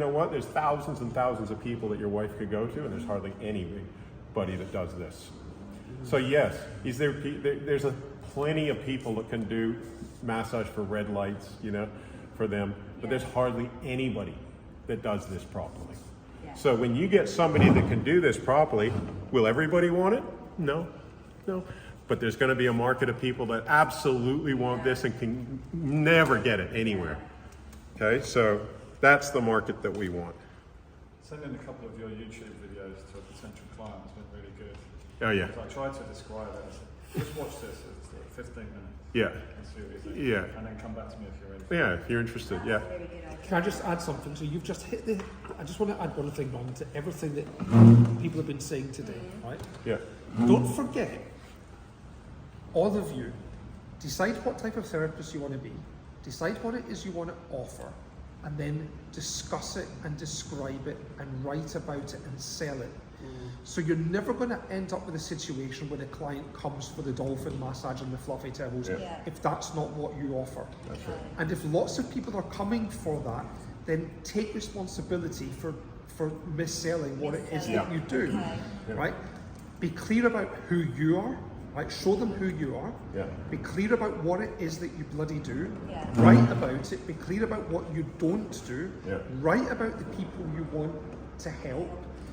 You know what? There's thousands and thousands of people that your wife could go to, and there's hardly anybody that does this. So yes, there's plenty of people that can do massage for red lights, you know, for them, but there's hardly anybody that does this properly. Yeah. So when you get somebody that can do this properly, will everybody want it? No. But there's going to be a market of people that absolutely want this and can never get it anywhere. Okay, so that's the market that we want. Sending a couple of your YouTube videos to a potential client has been really good. Oh yeah. Because I tried to describe it. I said, just watch this. It's like 15 minutes. Yeah. And see what you think. Yeah. And then come back to me if you're ready. Yeah, if you're interested. Yeah. Can I just add something? So you've just hit I just want to add one thing on to everything that people have been saying today, right? Yeah. Don't forget, all of you, decide what type of therapist you want to be, decide what it is you want to offer, and then discuss it and describe it and write about it and sell it. So you're never going to end up with a situation where the client comes for the dolphin massage and the fluffy towels if that's not what you offer. That's right. And if lots of people are coming for that, then take responsibility for mis-selling what it is that you do, right? Be clear about who you are. Right, show them who you are. Yeah. Be clear about what it is that you bloody do. Yeah. Write about it. Be clear about what you don't do. Yeah. Write about the people you want to help.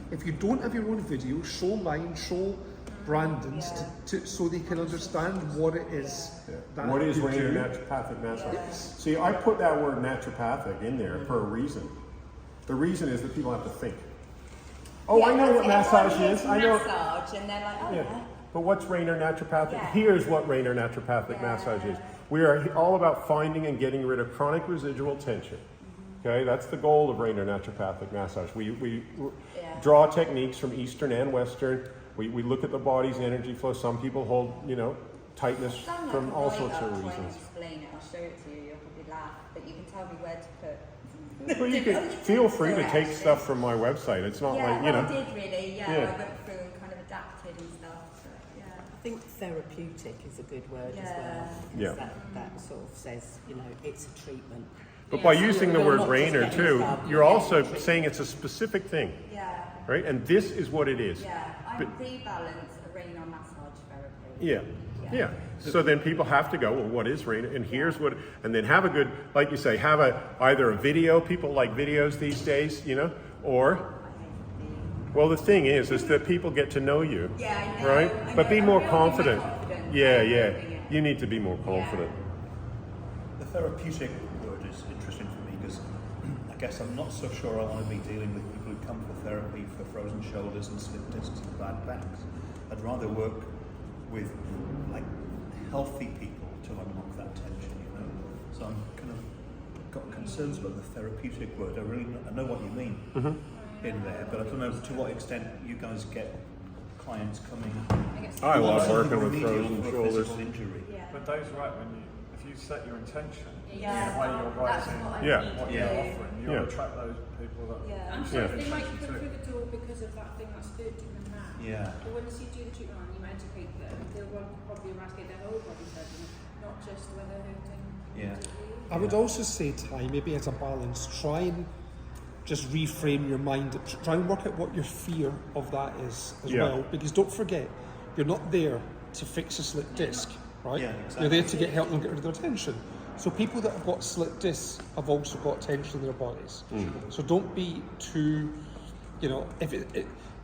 If you don't have your own video, show mine, show Brandon's, so they can understand what it is. That what is you Raynor do. naturopathic massage? Yes. See, I put that word naturopathic in there for a reason. The reason is that people have to think. Oh, I know what massage is. I know. Massage, and they're like, oh yeah. But what's Raynor naturopathic? Yeah. Here's what Raynor naturopathic massage is. We are all about finding and getting rid of chronic residual tension. Okay, that's the goal of Raynor naturopathic massage. We draw techniques from Eastern and Western. We look at the body's energy flow. Some people hold, tightness from all sorts of reasons. Explain it. I'll show it to you. You'll probably laugh, but you can tell me where to put. Well, you can feel free to take stuff from my website. It's not like, I did really. I went through and kind of adapted and stuff. I think therapeutic is a good word as well. Because that sort of says, it's a treatment. But by using the word Raynor too, you're also saying it's a specific thing. Yeah. Right? And this is what it is. Yeah. I rebalance a Raynor massage therapy. Yeah. So then people have to go, well, what is Raynor? And here's what, and then have a good, like you say, have either a video. People like videos these days, or. Well, the thing is that people get to know you, right? But be more confident. Yeah. You need to be more confident. The therapeutic word is interesting for me because I guess I'm not so sure I want to be dealing with people who come for therapy for frozen shoulders and slip discs and bad backs. I'd rather work with healthy people to unlock that tension, So I'm kind of got concerns about the therapeutic word. I know what you mean. In there, but I don't know to what extent you guys get clients coming. I love working with frozen shoulders. But Dave's right, if you set your intention, the way you're writing, what you're offering, you'll attract those people that. I'm sure they might come through the door because of that thing that's hurting them now. Yeah. But once you do the treatment and you educate them, they'll probably eradicate their whole body surgery, not just where they're hurting. Yeah. I would also say, Ty, maybe as a balance, try and just reframe your mind. Try and work out what your fear of that is as well. Because don't forget, you're not there to fix a slipped disc, right? Yeah, exactly. You're there to get help them get rid of their tension. So people that have got slipped discs have also got tension in their bodies. So don't be too, if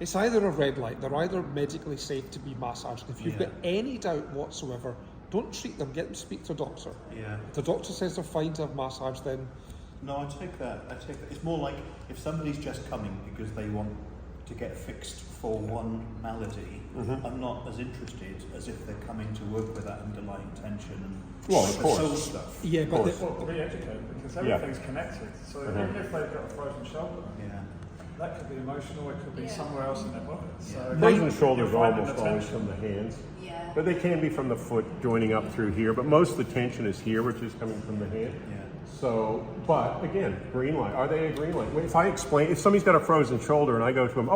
it's either a red light, they're either medically safe to be massaged. If you've got any doubt whatsoever, don't treat them, get them to speak to a doctor. Yeah. If the doctor says they're fine to have massage, then no, I take that. It's more like if somebody's just coming because they want to get fixed for one malady, I'm not as interested as if they're coming to work with that underlying tension and of course. soul stuff. Yeah, but Re-educate because everything's connected. So even if they've got a frozen shoulder, that could be emotional, it could be somewhere else in their body. So Frozen shoulders are almost always from the hands. But they can be from the foot joining up through here. But most of the tension is here, which is coming from the hand. So, but again, green light. Are they a green light? If I explain, if somebody's got a frozen shoulder and I go to them,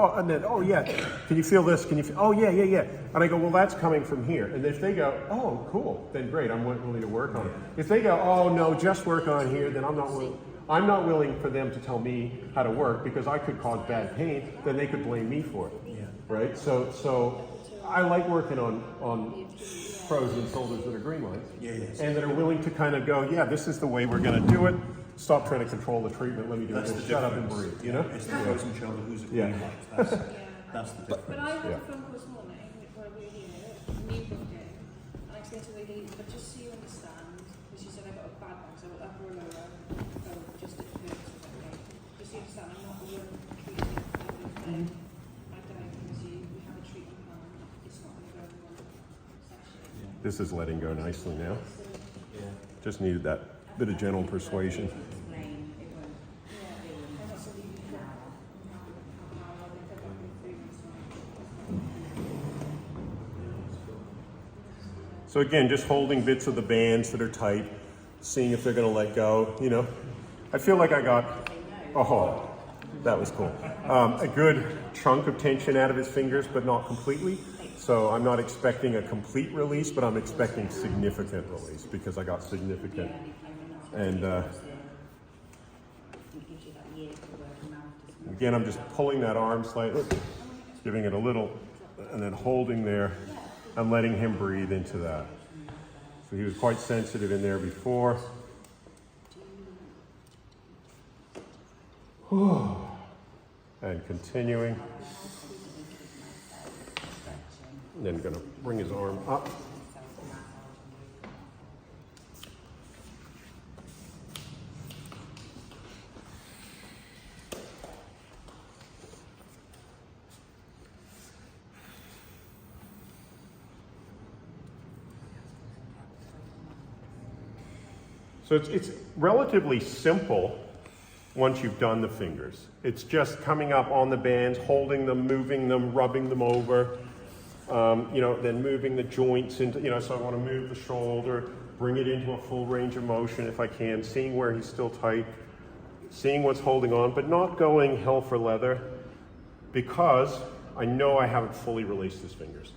can you feel this? Can you feel, yeah. And I go, well, that's coming from here. And if they go, oh, cool, then great, I'm willing to work on it. If they go, oh, no, just work on here, then I'm not willing. I'm not willing for them to tell me how to work because I could cause bad pain, then they could blame me for it, right? So I like working on frozen shoulders that are green lights, and that are willing to kind of go, yeah, this is the way we're going to do it. Stop trying to control the treatment. Let me do That's it. the Shut up and difference. breathe. You know, It's the frozen shoulder who's a green light. That's the difference. But I had Yeah. a phone call this morning where we were here, new booked in, and I explained to the lady, but just so you understand, because she said I got a bad back, so upper or lower, oh, just it hurts, okay. Just so you understand, I'm not the one treating everything. I diagnose you, we have a treatment plan, it's not going to go in one session. this is letting go nicely now. Just needed that bit of gentle persuasion. Explain, it won't I'm not somebody who can have an hour, I think I've got 3 months time. So again, just holding bits of the bands that are tight, seeing if they're going to let go. You know, I feel like I got, oh, that was cool. A good chunk of tension out of his fingers, but not completely. So I'm not expecting a complete release, but I'm expecting significant release because I got significant. And again, I'm just pulling that arm slightly, giving it a little, and then holding there and letting him breathe into that. So he was quite sensitive in there before. And continuing. And then going to bring his arm up. So it's relatively simple once you've done the fingers. It's just coming up on the bands, holding them, moving them, rubbing them over, you know, then moving the joints into, you know, so I want to move the shoulder, bring it into a full range of motion if I can, seeing where he's still tight, seeing what's holding on, but not going hell for leather because I know I haven't fully released his fingers.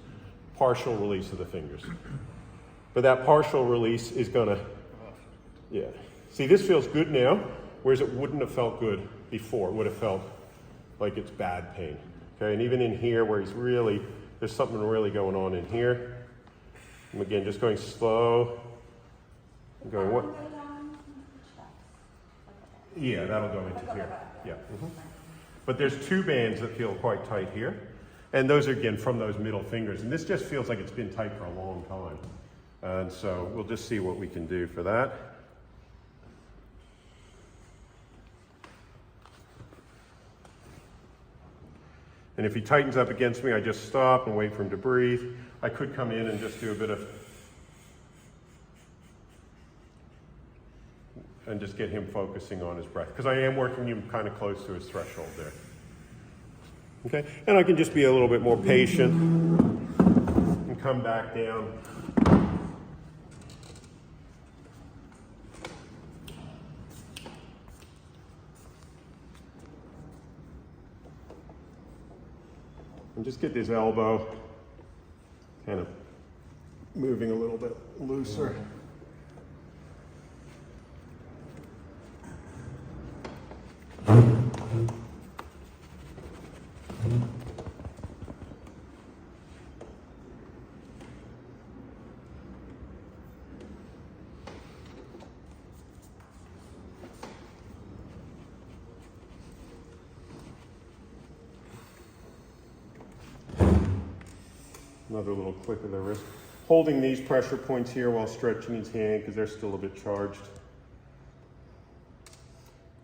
Partial release of the fingers. But that partial release is going to, yeah. See, this feels good now, whereas it wouldn't have felt good before. It would have felt like it's bad pain. Okay, and even in here where he's really, there's something really going on in here. And again, just going slow. I'm going what? Yeah, that'll go into here. Yeah. But there's 2 bands that feel quite tight here. And those are, again, from those middle fingers. And this just feels like it's been tight for a long time. And so we'll just see what we can do for that. And if he tightens up against me, I just stop and wait for him to breathe. I could come in and just do a bit of, and just get him focusing on his breath. Because I am working him kind of close to his threshold there. Okay, and I can just be a little bit more patient and come back down. And just get this elbow kind of moving a little bit looser. Another little click of the wrist. Holding these pressure points here while stretching his hand because they're still a bit charged.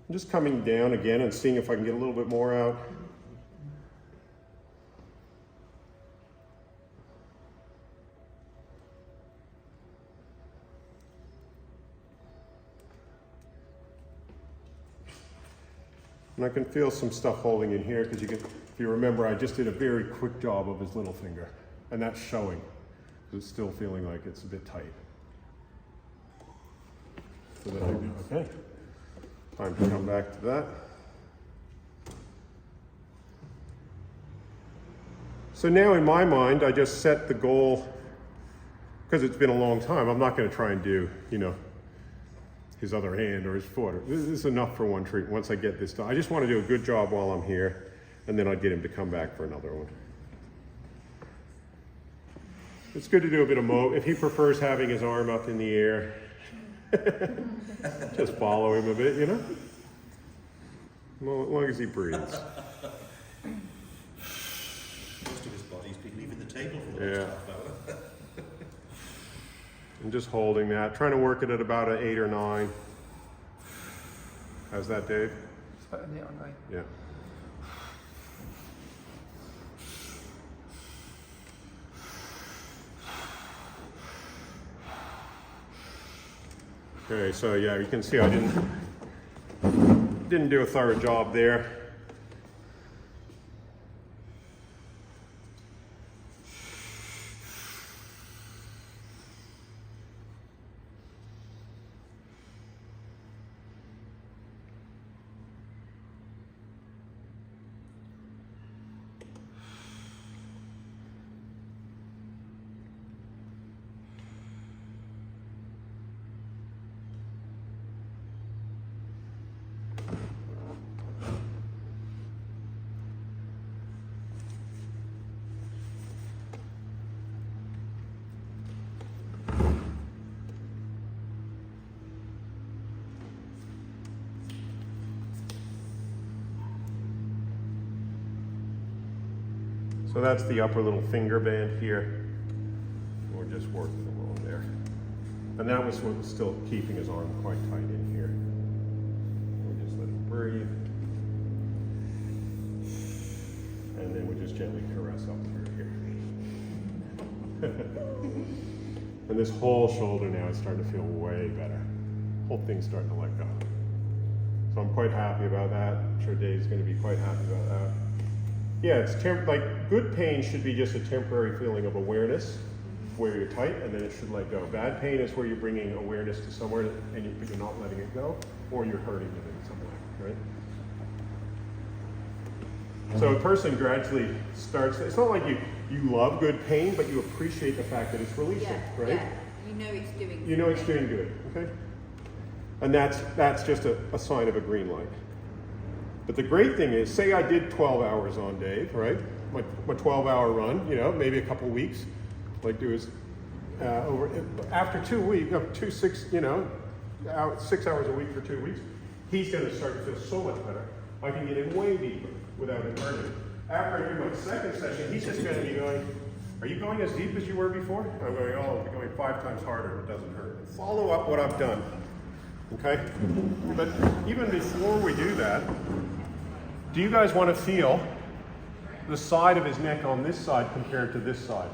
I'm just coming down again and seeing if I can get a little bit more out. And I can feel some stuff holding in here because you can, if you remember, I just did a very quick job of his little finger. And that's showing. It's still feeling like it's a bit tight. So then I go, okay, time to come back to that. So now in my mind, I just set the goal, because it's been a long time, I'm not going to try and do, you know, his other hand or his foot. This is enough for one treatment. Once I get this done, I just want to do a good job while I'm here, and then I'd get him to come back for another one. It's good to do a bit of if he prefers having his arm up in the air, just follow him a bit, you know? Well, as long as he breathes. Most of his body's been leaving the table for the last half hour. I'm just holding that, trying to work it at about an 8 or 9. How's that, Dave? It's about an 8 or 9. Yeah. Okay, so yeah, you can see I didn't do a thorough job there. So that's the upper little finger band here. We're just working along there. And that was what was still keeping his arm quite tight in here. We just let him breathe. And then we just gently caress up through here. And this whole shoulder now is starting to feel way better. Whole thing's starting to let go. So I'm quite happy about that. I'm sure Dave's going to be quite happy about that. Yeah, it's like good pain should be just a temporary feeling of awareness where you're tight, and then it should let go. Bad pain is where you're bringing awareness to somewhere and you're not letting it go, or you're hurting it in some way, right? So a person gradually starts, it's not like you love good pain, but you appreciate the fact that it's releasing, right? Yeah, you know it's doing You know it's doing good, okay? And that's just a sign of a green light. But the great thing is, say I did 12 hours on Dave, right? My 12-hour run, you know, maybe a couple weeks. Like do is after 2 weeks, 6 hours a week for 2 weeks, he's going to start to feel so much better. I can get in way deeper without it hurting. After I do my second session, he's just going to be going, are you going as deep as you were before? I'm going, oh, I'm going 5 times harder, it doesn't hurt. Follow up what I've done, okay? But even before we do that, do you guys want to feel the side of his neck on this side compared to this side?